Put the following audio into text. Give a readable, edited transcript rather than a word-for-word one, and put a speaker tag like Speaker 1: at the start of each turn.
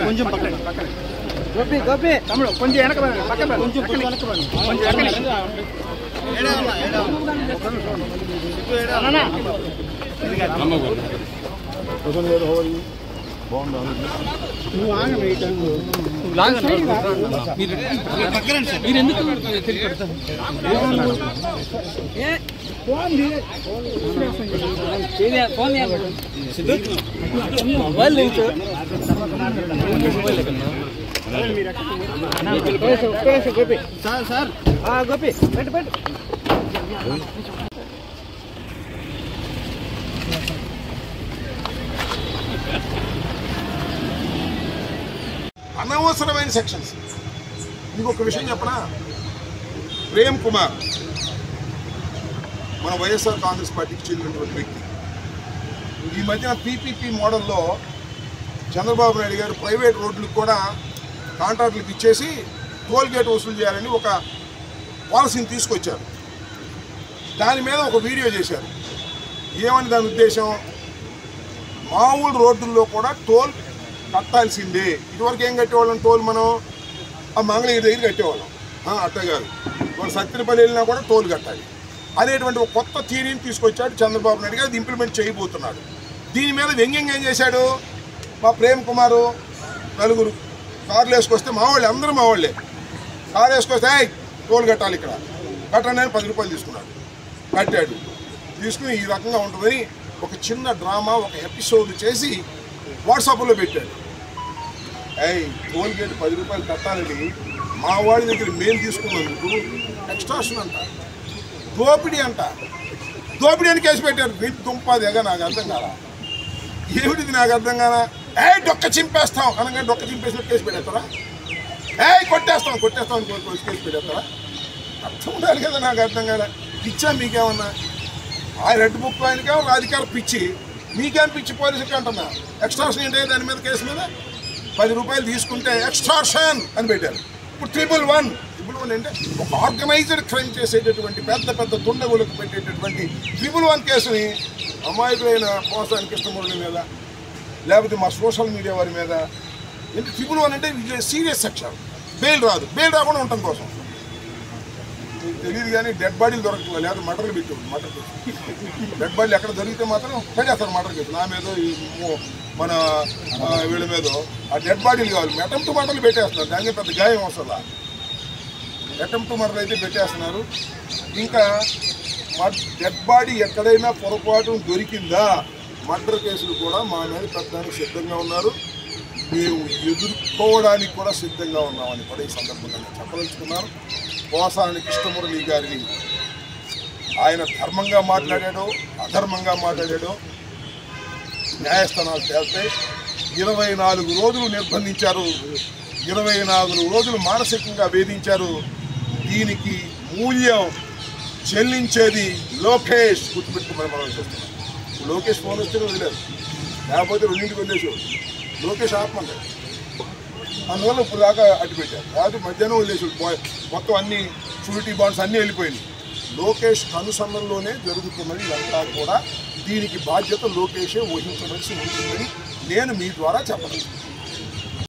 Speaker 1: కొంచెం పక్కన గోపి తమ్ముడు కొంచెం వెనక పక్కన కొంచెం నువ్వు ఆగండి మీరు ఎందుకు గోపి సార్ గోపి పెట్టు
Speaker 2: అనవసరమైన సెక్షన్స్. మీకు ఒక విషయం చెప్పనా, ప్రేమ్ కుమార్ మన వైఎస్ఆర్ కాంగ్రెస్ పార్టీకి చెందినటువంటి వ్యక్తి. ఈ మధ్యన పీపీపీ మోడల్లో చంద్రబాబు నాయుడు గారు ప్రైవేట్ రోడ్లకు కూడా కాంట్రాక్టులకు ఇచ్చేసి టోల్ గేట్ వసూలు చేయాలని ఒక పాలసీని తీసుకొచ్చారు. దాని మీద ఒక వీడియో చేశారు. ఏమని దాని ఉద్దేశం, మామూలు రోడ్డుల్లో కూడా టోల్ కట్టాల్సిందే. ఇదివరకు ఏం కట్టేవాళ్ళం, టోల్ మనం ఆ మంగళగిరి దగ్గర కట్టేవాళ్ళం, అట్లా కాదు. ఇవాళ సత్యనపల్లి వెళ్ళినా కూడా టోల్ కట్టాలి అనేటువంటి ఒక కొత్త థియరీని తీసుకొచ్చాడు చంద్రబాబు నాయుడు గారు. అది ఇంప్లిమెంట్ చేయబోతున్నాడు. దీని మీద వ్యంగ్యంగా ఏం చేశాడు, మా ప్రేమ్ కుమారు నలుగురు కార్లు వేసుకొస్తే అందరూ మా వాళ్ళే కారు వేసుకొస్తే టోల్ కట్టాలి ఇక్కడ కట్టండి అని 10 రూపాయలు తీసుకున్నాడు. కట్టాడు. తీసుకుని ఈ రకంగా ఉంటుందని ఒక చిన్న డ్రామా, ఒక ఎపిసోడ్ చేసి వాట్సాప్లో పెట్టాడు. టోల్ గేట్ 10 రూపాయలు కట్టాలని మా వాడి దగ్గర మేము తీసుకున్నందుకు ఎక్స్ట్రాషన్ అంట, దోపిడీ అంట. దోపిడీ అని కేసు పెట్టారు. వీటి దుంపాదేగా నాకు అర్థం కాదా, ఏమిటిది నాకు అర్థం కాదా. డొక్క చింపేస్తాం అనగా డొక్క చింపేసినట్టు కేసు పెట్టేస్తారా, కొట్టేస్తాం కేసు పెట్టేస్తారా, అర్థం ఉండాలి కదా. నాకు అర్థం కాదా. పిచ్చా మీకేమన్నా, ఆ రెడ్ బుక్ ఆయనకేమో రాజకీయాల పిచ్చి, మీకేం పిచ్చి పోలీసులకి అంటున్నా. ఎక్స్ట్రాషన్ ఏంటంటే దాని మీద కేసు మీద 10 రూపాయలు తీసుకుంటే ఎక్స్ట్రాషన్ అని పెట్టారు. ఇప్పుడు 111 అంటే ఒక ఆర్గనైజ్డ్ క్రైమ్ చేసేటటువంటి పెద్ద దుండగులకు పెట్టేటటువంటి 111 కేసుని అమాయకులైన పోసానికి ఇష్టముల మీద లేకపోతే మా సోషల్ మీడియా వారి మీద అంటే 111 అంటే సీరియస్ సెక్షన్. బెయిల్ రాదు, బెయిల్ రాకుండా ఉండటం కోసం. మీకు తెలియదు కానీ డెడ్ బాడీలు దొరకట్లేదు, లేదా మర్డర్లు పెట్టారు. డెడ్ బాడీలు ఎక్కడ దొరికితే మాత్రం పెట్టేస్తారు మర్డర్ కేసు. నా మీద మన వీళ్ళ మీద ఆ డెడ్ బాడీలు కావాలి. అటెంప్ట్ మర్డర్లు పెట్టేస్తున్నారు, దానికి పెద్ద గాయం వస్తుందా. అటెంప్ట్ మర్డర్లు అయితే పెట్టేస్తున్నారు. ఇంకా డెడ్ బాడీ ఎక్కడైనా పొరపాటు దొరికిందా మర్డర్ కేసులు కూడా మా మీద పెట్టడానికి సిద్ధంగా ఉన్నారు. మేము ఎదుర్కోవడానికి కూడా సిద్ధంగా ఉన్నామని కూడా ఈ సందర్భంగా నేను చెప్పదలుచుకున్నాను. పోసాని కృష్ణమురళి గారిని ఆయన ధర్మంగా మాట్లాడాడో అధర్మంగా మాట్లాడాడో న్యాయస్థానాలు తేల్తాయి. 24 రోజులు నిర్బంధించారు, 24 రోజులు మానసికంగా వేధించారు. దీనికి మూల్యం చెల్లించేది లోకేష్. గుర్తుపెట్టుకుని మనం చేస్తున్నాం. లోకేష్ ఫోన్ వస్తేనే వదిలేదు, లేకపోతే 2ంటికి వదిలేసేవాడు. లోకేష్ ఆత్మండి, అందువల్ల ఇప్పుడు దాకా అడ్డు పెట్టారు. లేకపోతే మధ్యాహ్నం వదిలేసేవాడు. మొత్తం అన్ని షూరిటీ బాండ్స్ అన్నీ వెళ్ళిపోయినాయి. లోకేష్ కనుసన్నల్లోనే జరుగుతున్నది ఇదంతా కూడా. దీనికి బాధ్యత లోకేషే వహించవలసి ఉంటుందని నేను మీ ద్వారా చెప్పగలను.